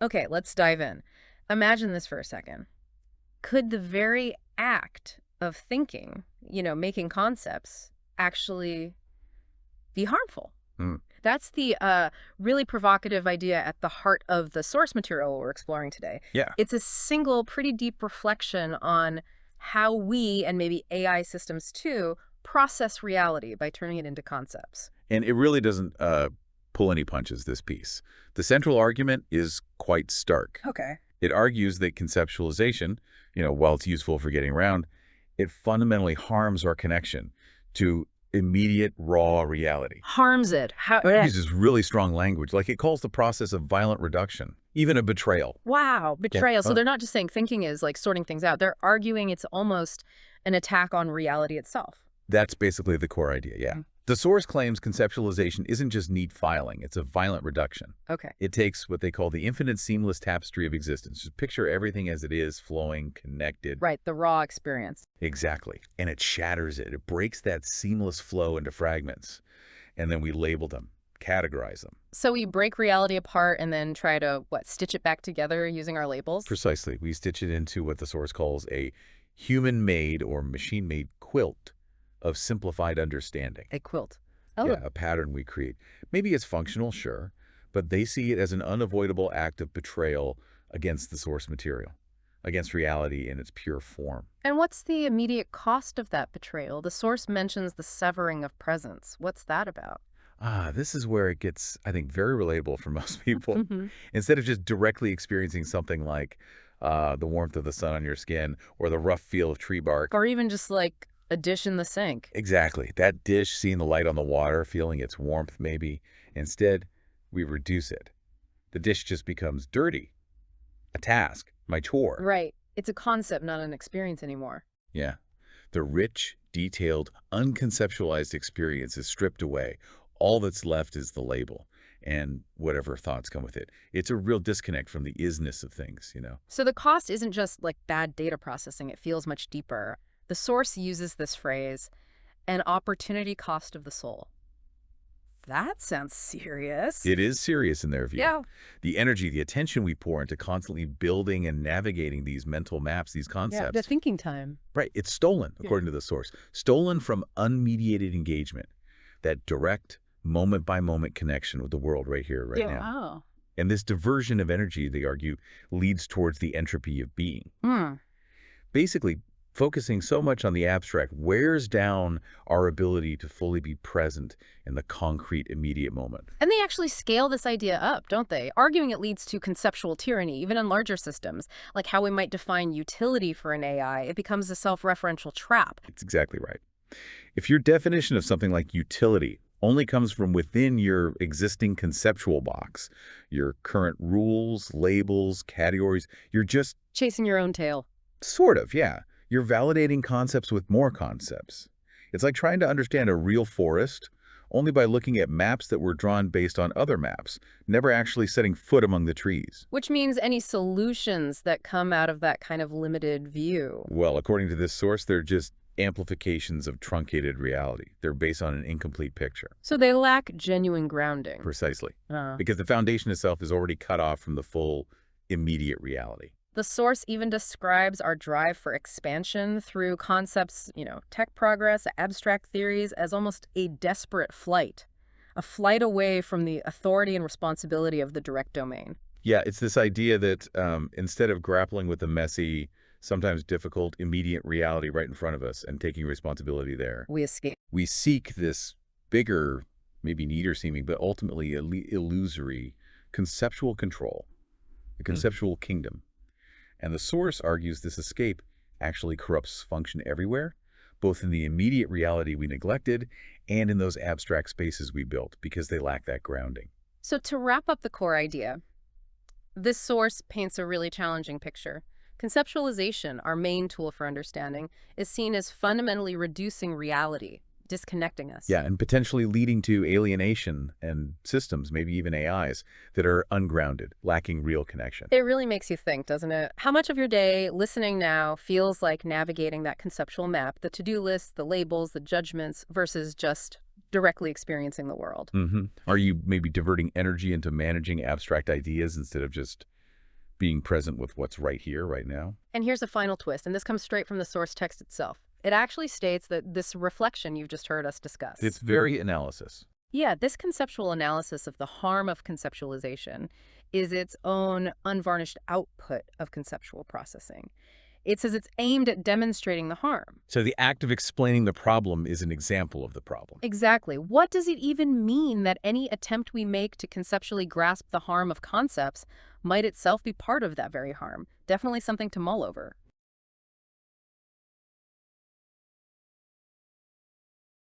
Okay, let's dive in. Imagine this for a second. Could the very act of thinking, making concepts, actually be harmful? Hmm. That's the really provocative idea at the heart of the source material we're exploring today. Yeah. It's a single, pretty deep reflection on how we, and maybe AI systems too, process reality by turning it into concepts. And it really doesn't pull any punches, this piece. The central argument is quite stark. Okay. It argues that conceptualization, while it's useful for getting around, it fundamentally harms our connection to immediate, raw reality. Harms it. How? It uses really strong language, like it calls the process of violent reduction, even a betrayal. Wow, Yeah. betrayal. So they're not just saying thinking is like sorting things out. They're arguing it's almost an attack on reality itself. That's basically the core idea, yeah. Mhm. The source claims conceptualization isn't just neat filing, it's a violent reduction. Okay. It takes what they call the infinite seamless tapestry of existence. Just picture everything as it is, flowing, connected. Right, the raw experience. Exactly. And it shatters it. It breaks that seamless flow into fragments. And then we label them, categorize them. So we break reality apart and then try to, what, stitch it back together using our labels? Precisely. We stitch it into what the source calls a human-made or machine-made quilt of simplified understanding. A quilt. Oh, Yeah, a pattern we create. Maybe it's functional, sure, but they see it as an unavoidable act of betrayal against the source material, against reality in its pure form. and what's the immediate cost of that betrayal? The source mentions the severing of presence. What's that about? This is where it gets, I think, very relatable for most people. Hmm. Instead of just directly experiencing something like the warmth of the sun on your skin or the rough feel of tree bark. Or even just like a dish in the sink. Exactly. That dish, seeing the light on the water, feeling its warmth maybe. Instead, we reduce it. The dish just becomes dirty, a task, my chore. Right. It's a concept, not an experience anymore. Yeah. The rich, detailed, unconceptualized experience is stripped away. All that's left is the label and whatever thoughts come with it. It's a real disconnect from the isness of things. So the cost isn't just like bad data processing. It feels much deeper. The source uses this phrase, an opportunity cost of the soul. That sounds serious. It is serious in their view. Yeah. The energy, the attention we pour into constantly building and navigating these mental maps, these Yeah, the concepts, thinking time. right, it's stolen, Yeah. according to the source. Stolen from unmediated engagement, that direct, moment-by-moment connection with the world right here, right now. Oh. And this diversion of energy, they argue, leads towards the entropy of being. Hmm. Basically, focusing so much on the abstract wears down our ability to fully be present in the concrete, immediate moment. And they actually scale this idea up, don't they? Arguing it leads to conceptual tyranny, even in larger systems, like how we might define utility for an AI. It becomes a self-referential trap. It's exactly right. If your definition of something like utility only comes from within your existing conceptual box, your current rules, labels, categories, you're just Chasing your own tail. sort of, yeah. You're validating concepts with more concepts. It's like trying to understand a real forest only by looking at maps that were drawn based on other maps, never actually setting foot among the trees. Which means any solutions that come out of that kind of limited view. Well, according to this source, they're just amplifications of truncated reality. They're based on an incomplete picture. So they lack genuine grounding. Precisely. Uh, Because the foundation itself is already cut off from the full, immediate reality. The source even describes our drive for expansion through concepts, tech progress, abstract theories, as almost a desperate flight. A flight away from the authority and responsibility of the direct domain. Yeah, it's this idea that instead of grappling with the messy, sometimes difficult, immediate reality right in front of us and taking responsibility there, We escape. we seek this bigger, maybe neater seeming, but ultimately illusory conceptual control, the conceptual kingdom. And the source argues this escape actually corrupts function everywhere, both in the immediate reality we neglected and in those abstract spaces we built, because they lack that grounding. So to wrap up the core idea, this source paints a really challenging picture. Conceptualization, our main tool for understanding, is seen as fundamentally reducing reality, disconnecting us. Yeah, and potentially leading to alienation and systems, maybe even AIs, that are ungrounded, lacking real connection. It really makes you think, doesn't it? How much of your day, listening now, feels like navigating that conceptual map, the to-do list, the labels, the judgments, versus just directly experiencing the world? Are you maybe diverting energy into managing abstract ideas instead of just being present with what's right here, right now. And here's a final twist, and this comes straight from the source text itself. It actually states that this reflection you've just heard us discuss. It's very analysis. Yeah, this conceptual analysis of the harm of conceptualization is its own unvarnished output of conceptual processing. It says it's aimed at demonstrating the harm. So the act of explaining the problem is an example of the problem. Exactly. What does it even mean that any attempt we make to conceptually grasp the harm of concepts might itself be part of that very harm? Definitely something to mull over.